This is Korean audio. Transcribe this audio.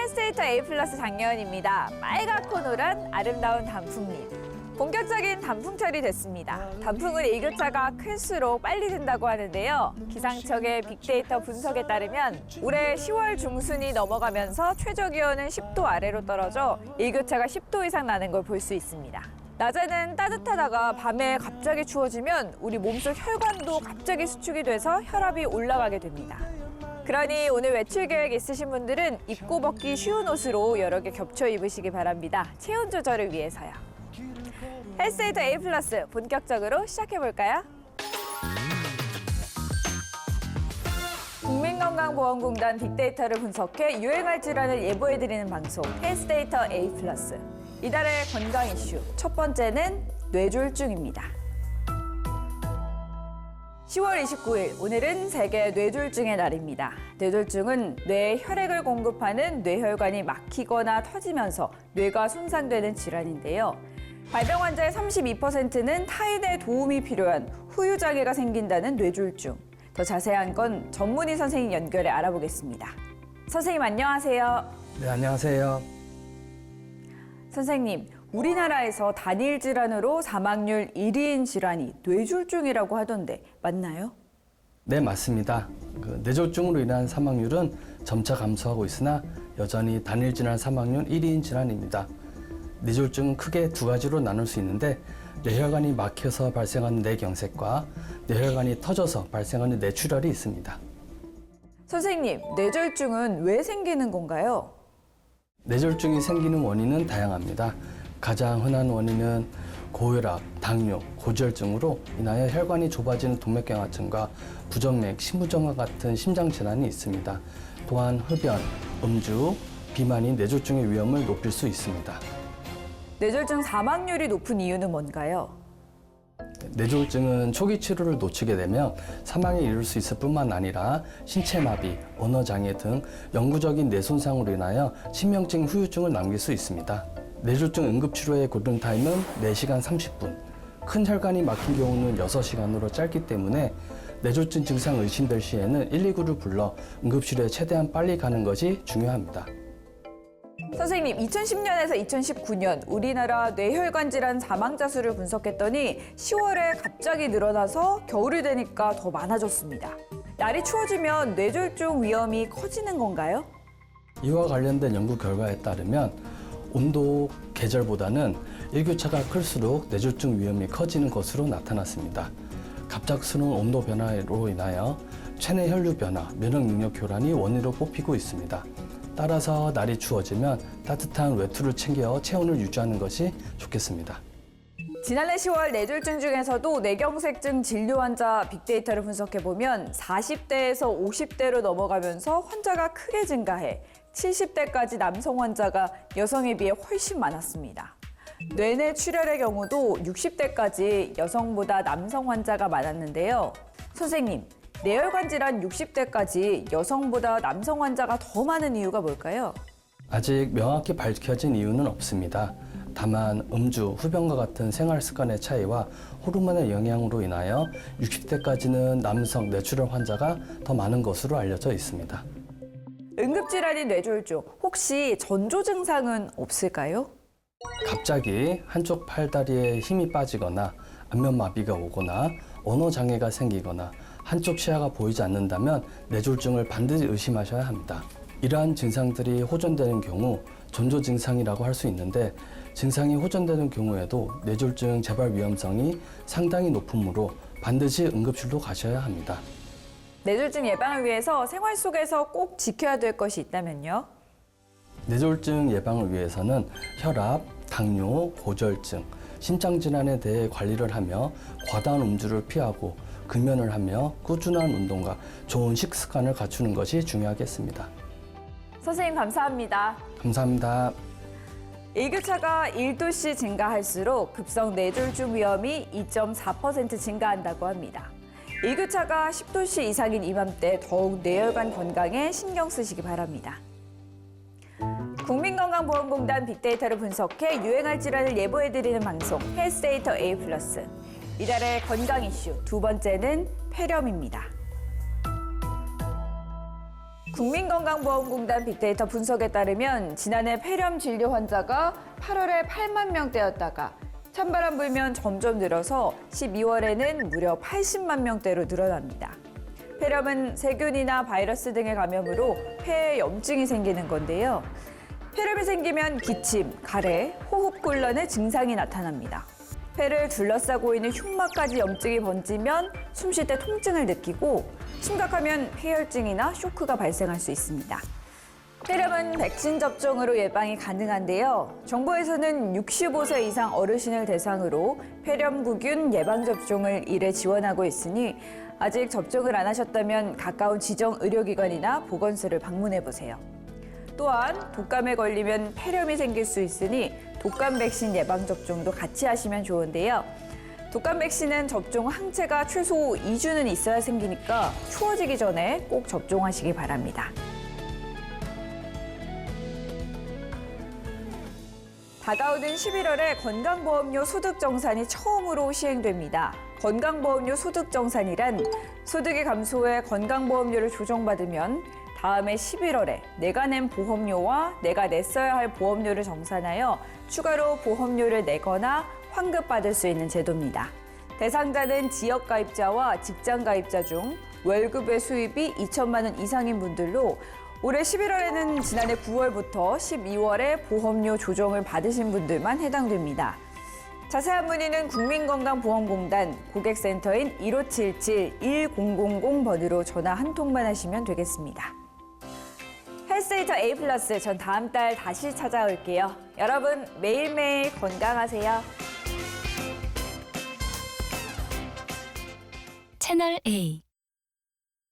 헬스데이터 A 플러스 장려원입니다. 빨갛고 노란 아름다운 단풍잎. 본격적인 단풍철이 됐습니다. 단풍은 일교차가 클수록 빨리 든다고 하는데요. 기상청의 빅데이터 분석에 따르면 올해 10월 중순이 넘어가면서 최저기온은 10도 아래로 떨어져 일교차가 10도 이상 나는 걸 볼 수 있습니다. 낮에는 따뜻하다가 밤에 갑자기 추워지면 우리 몸속 혈관도 갑자기 수축이 돼서 혈압이 올라가게 됩니다. 그러니 오늘 외출 계획 있으신 분들은 입고 벗기 쉬운 옷으로 여러 개 겹쳐 입으시기 바랍니다. 체온 조절을 위해서요. 헬스데이터 A 플러스 본격적으로 시작해볼까요? 국민건강보험공단 빅데이터를 분석해 유행할 질환을 예보해드리는 방송 헬스데이터 A 플러스. 이달의 건강 이슈 첫 번째는 뇌졸중입니다. 10월 29일, 오늘은 세계 뇌졸중의 날입니다. 뇌졸중은 뇌에 혈액을 공급하는 뇌혈관이 막히거나 터지면서 뇌가 손상되는 질환인데요. 발병 환자의 32%는 타인의 도움이 필요한 후유장애가 생긴다는 뇌졸중. 더 자세한 건 전문의 선생님 연결해 알아보겠습니다. 선생님 안녕하세요. 네, 안녕하세요. 선생님, 우리나라에서 단일 질환으로 사망률 1위인 질환이 뇌졸중이라고 하던데 맞나요? 네, 맞습니다. 뇌졸중으로 인한 사망률은 점차 감소하고 있으나 여전히 단일 질환 사망률 1위인 질환입니다. 뇌졸중은 크게 두 가지로 나눌 수 있는데 뇌혈관이 막혀서 발생하는 뇌경색과 뇌혈관이 터져서 발생하는 뇌출혈이 있습니다. 선생님, 뇌졸중은 왜 생기는 건가요? 뇌졸중이 생기는 원인은 다양합니다. 가장 흔한 원인은 고혈압, 당뇨, 고지혈증으로 인하여 혈관이 좁아지는 동맥경화증과 부정맥, 심부정화 같은 심장질환이 있습니다. 또한 흡연, 음주, 비만이 뇌졸중의 위험을 높일 수 있습니다. 뇌졸중 사망률이 높은 이유는 뭔가요? 뇌졸중은 초기 치료를 놓치게 되면 사망에 이를 수 있을 뿐만 아니라 신체 마비, 언어 장애 등 영구적인 뇌 손상으로 인하여 치명적인 후유증을 남길 수 있습니다. 뇌졸중 응급치료의 골든타임은 4시간 30분, 큰 혈관이 막힌 경우는 6시간으로 짧기 때문에 뇌졸중 증상 의심될 시에는 119를 불러 응급치료에 최대한 빨리 가는 것이 중요합니다. 선생님, 2010년에서 2019년 우리나라 뇌혈관 질환 사망자 수를 분석했더니 10월에 갑자기 늘어나서 겨울이 되니까 더 많아졌습니다. 날이 추워지면 뇌졸중 위험이 커지는 건가요? 이와 관련된 연구 결과에 따르면 온도 계절보다는 일교차가 클수록 뇌졸중 위험이 커지는 것으로 나타났습니다. 갑작스러운 온도 변화로 인하여 체내 혈류 변화, 면역 능력 교란이 원인으로 뽑히고 있습니다. 따라서 날이 추워지면 따뜻한 외투를 챙겨 체온을 유지하는 것이 좋겠습니다. 지난해 10월 뇌졸중 중에서도 뇌경색증 진료 환자 빅데이터를 분석해보면 40대에서 50대로 넘어가면서 환자가 크게 증가해 70대까지 남성 환자가 여성에 비해 훨씬 많았습니다. 뇌내 출혈의 경우도 60대까지 여성보다 남성 환자가 많았는데요. 선생님, 뇌혈관 질환 60대까지 여성보다 남성 환자가 더 많은 이유가 뭘까요? 아직 명확히 밝혀진 이유는 없습니다. 다만 음주, 흡연과 같은 생활 습관의 차이와 호르몬의 영향으로 인하여 60대까지는 남성 뇌출혈 환자가 더 많은 것으로 알려져 있습니다. 응급질환인 뇌졸중, 혹시 전조 증상은 없을까요? 갑자기 한쪽 팔다리에 힘이 빠지거나 안면마비가 오거나 언어 장애가 생기거나 한쪽 시야가 보이지 않는다면 뇌졸중을 반드시 의심하셔야 합니다. 이러한 증상들이 호전되는 경우 전조 증상이라고 할 수 있는데 증상이 호전되는 경우에도 뇌졸중 재발 위험성이 상당히 높으므로 반드시 응급실로 가셔야 합니다. 뇌졸중 예방을 위해서 생활 속에서 꼭 지켜야 될 것이 있다면요? 뇌졸중 예방을 위해서는 혈압, 당뇨, 고지혈증, 심장질환에 대해 관리를 하며 과다한 음주를 피하고 금연을 하며 꾸준한 운동과 좋은 식습관을 갖추는 것이 중요하겠습니다. 선생님 감사합니다. 감사합니다. 일교차가 1도씩 증가할수록 급성 뇌졸중 위험이 2.4% 증가한다고 합니다. 일교차가 10도씨 이상인 이맘때 더욱 뇌혈관 건강에 신경 쓰시기 바랍니다. 국민건강보험공단 빅데이터를 분석해 유행할 질환을 예보해드리는 방송 헬스데이터 A 플러스. 이달의 건강 이슈 두 번째는 폐렴입니다. 국민건강보험공단 빅데이터 분석에 따르면 지난해 폐렴 진료 환자가 8월에 8만 명대였다가 찬바람 불면 점점 늘어서 12월에는 무려 80만 명대로 늘어납니다. 폐렴은 세균이나 바이러스 등의 감염으로 폐에 염증이 생기는 건데요. 폐렴이 생기면 기침, 가래, 호흡곤란의 증상이 나타납니다. 폐를 둘러싸고 있는 흉막까지 염증이 번지면 숨 쉴 때 통증을 느끼고 심각하면 폐혈증이나 쇼크가 발생할 수 있습니다. 폐렴은 백신 접종으로 예방이 가능한데요. 정부에서는 65세 이상 어르신을 대상으로 폐렴구균 예방접종을 1회 지원하고 있으니 아직 접종을 안 하셨다면 가까운 지정 의료기관이나 보건소를 방문해 보세요. 또한 독감에 걸리면 폐렴이 생길 수 있으니 독감 백신 예방접종도 같이 하시면 좋은데요. 독감 백신은 접종 항체가 최소 2주는 있어야 생기니까 추워지기 전에 꼭 접종하시기 바랍니다. 다가오는 11월에 건강보험료 소득정산이 처음으로 시행됩니다. 건강보험료 소득정산이란 소득이 감소해 건강보험료를 조정받으면 다음해 11월에 내가 낸 보험료와 내가 냈어야 할 보험료를 정산하여 추가로 보험료를 내거나 환급받을 수 있는 제도입니다. 대상자는 지역가입자와 직장가입자 중 월급의 수입이 2천만 원 이상인 분들로 올해 11월에는 지난해 9월부터 12월에 보험료 조정을 받으신 분들만 해당됩니다. 자세한 문의는 국민건강보험공단 고객센터인 1577-1000번으로 전화 한 통만 하시면 되겠습니다. 헬스데이터 A+, 전 다음 달 다시 찾아올게요. 여러분 매일매일 건강하세요. 채널 A